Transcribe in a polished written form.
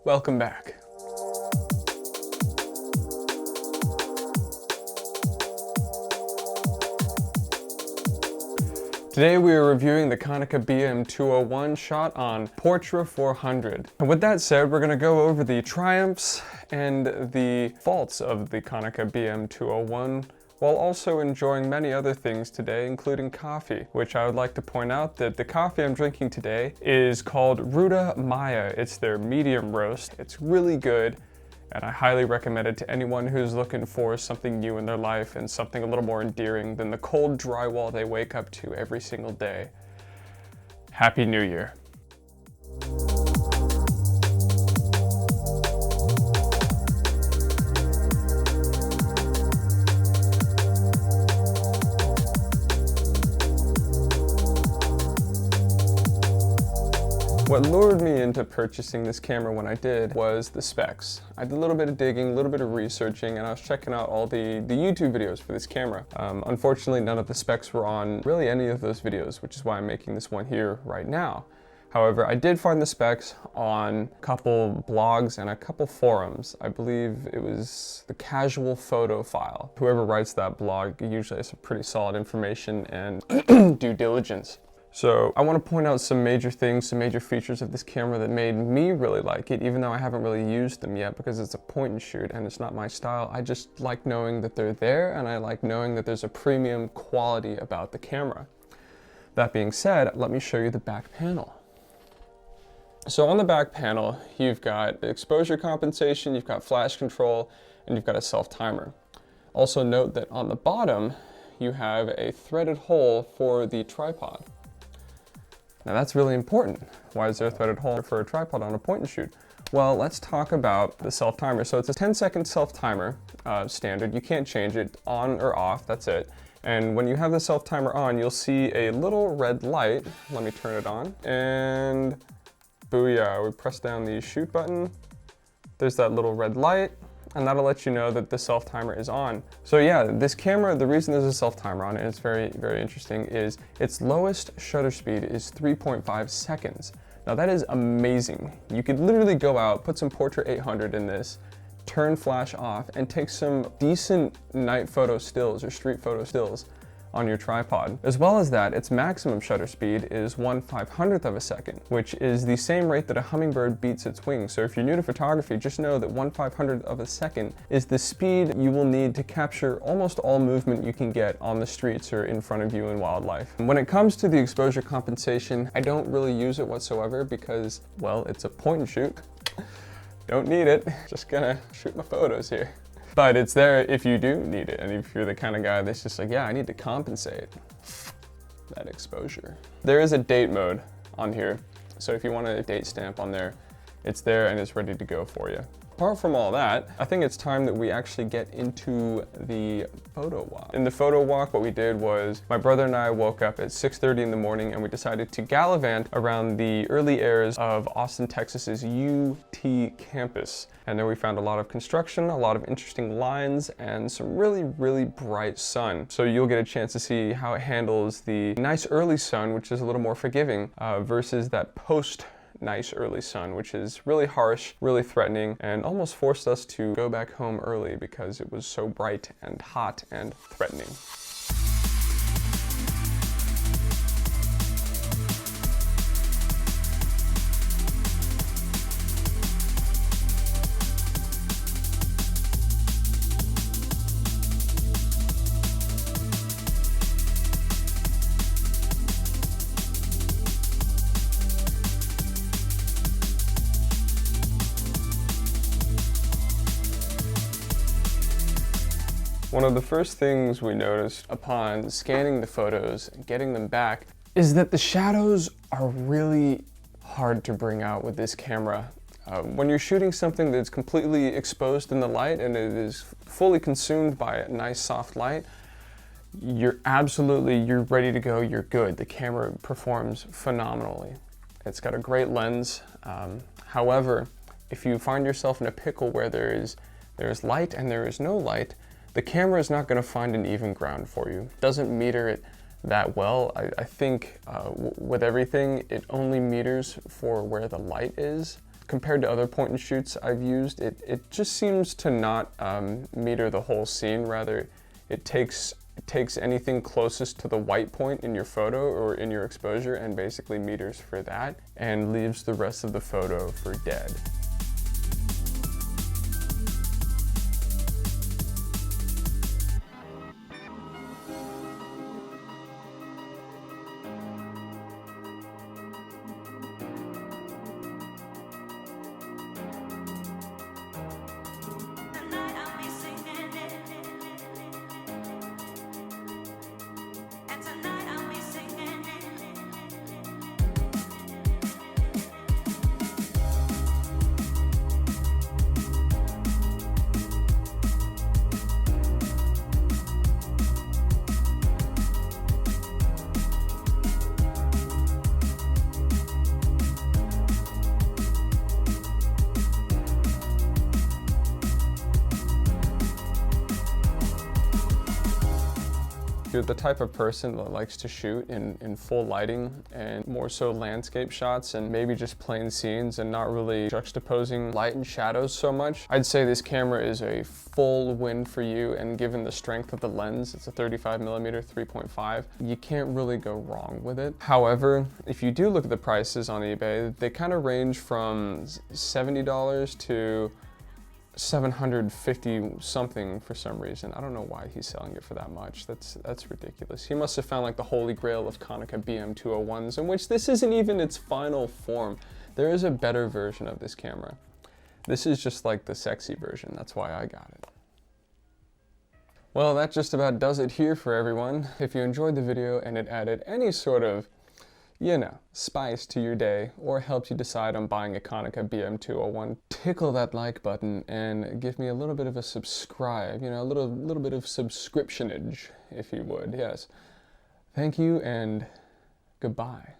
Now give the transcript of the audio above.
Welcome back. Today we are reviewing the KONICA BM201 shot on Portra 400. And with that said, we're going to go over the triumphs and the faults of the KONICA BM201, while also enjoying many other things today, including coffee, which I would like to point out that the coffee I'm drinking today is called Ruta Maya. It's their medium roast. It's really good, and I highly recommend it to anyone who's looking for something new in their life and something a little more endearing than the cold drywall they wake up to every single day. Happy New Year. What lured me into purchasing this camera when I did was the specs. I did a little bit of digging, a little bit of researching, and I was checking out all the YouTube videos for this camera. Unfortunately, none of the specs were on really any of those videos, which is why I'm making this one here right now. However, I did find the specs on a couple blogs and a couple forums. I believe it was the Casual Photo File. Whoever writes that blog usually has some pretty solid information and due diligence. So I want to point out some major things, some major features of this camera that made me really like it, even though I haven't really used them yet because it's a point and shoot and it's not my style. I just like knowing that they're there, and I like knowing that there's a premium quality about the camera. That being said, let me show you the back panel. So on the back panel, you've got exposure compensation, you've got flash control, and you've got a self-timer. Also note that on the bottom, you have a threaded hole for the tripod. Now that's really important. Why is there a threaded hole for a tripod on a point and shoot? Well, let's talk about the self-timer. So it's a 10-second self-timer standard. You can't change it on or off, that's it. And when you have the self-timer on, you'll see a little red light. Let me turn it on. And booyah, we press down the shoot button. There's that little red light, and that'll let you know that the self-timer is on. So yeah, this camera, the reason there's a self-timer on it, and it's very, very interesting, is its lowest shutter speed is 3.5 seconds. Now that is amazing. You could literally go out, put some Portra 800 in this, turn flash off, and take some decent night photo stills or street photo stills on your tripod. As well as that, its maximum shutter speed is 1/500th of a second, which is the same rate that a hummingbird beats its wings. So if you're new to photography, just know that 1/500th of a second is the speed you will need to capture almost all movement you can get on the streets or in front of you in wildlife. And when it comes to the exposure compensation, I don't really use it whatsoever because, well, it's a point and shoot. Don't need it, just gonna shoot my photos here. But it's there if you do need it, and if you're the kind of guy that's just like, yeah, I need to compensate that exposure. There is a date mode on here, so if you want a date stamp on there, it's there and it's ready to go for you. Apart from all that, I think it's time that we actually get into the photo walk. In the photo walk, what we did was my brother and I woke up at 6:30 in the morning and we decided to gallivant around the early airs of Austin, Texas's UT campus. And there we found a lot of construction, a lot of interesting lines, and some really, really bright sun. So you'll get a chance to see how it handles the nice early sun, which is a little more forgiving, versus that post-nice early sun, which is really harsh, really threatening, and almost forced us to go back home early because it was so bright and hot and threatening. One of the first things we noticed upon scanning the photos and getting them back is that the shadows are really hard to bring out with this camera. When you're shooting something that's completely exposed in the light and it is fully consumed by a nice soft light, you're ready to go, you're good. The camera performs phenomenally. It's got a great lens. However, if you find yourself in a pickle where there's light and there is no light, the camera is not going to find an even ground for you. It doesn't meter it that well. I think with everything, it only meters for where the light is. Compared to other point and shoots I've used, it just seems to not meter the whole scene. Rather, it takes anything closest to the white point in your photo or in your exposure and basically meters for that and leaves the rest of the photo for dead. You're the type of person that likes to shoot in full lighting and more so landscape shots and maybe just plain scenes and not really juxtaposing light and shadows so much, I'd say this camera is a full win for you. And given the strength of the lens, it's a 35mm 3.5, you can't really go wrong with it. However, if you do look at the prices on eBay, they kind of range from $70 to $750 something for some reason. I don't know why he's selling it for that much. That's ridiculous. He must have found like the holy grail of KONICA BM201s, in which this isn't even its final form. There is a better version of this camera. This is just like the sexy version. That's why I got it. Well, that just about does it here for everyone. If you enjoyed the video and it added any sort of, you know, spice to your day or helped you decide on buying a KONICA BM201, tickle that like button and give me a little bit of a subscribe, you know, a little bit of subscriptionage, if you would. Yes. Thank you and goodbye.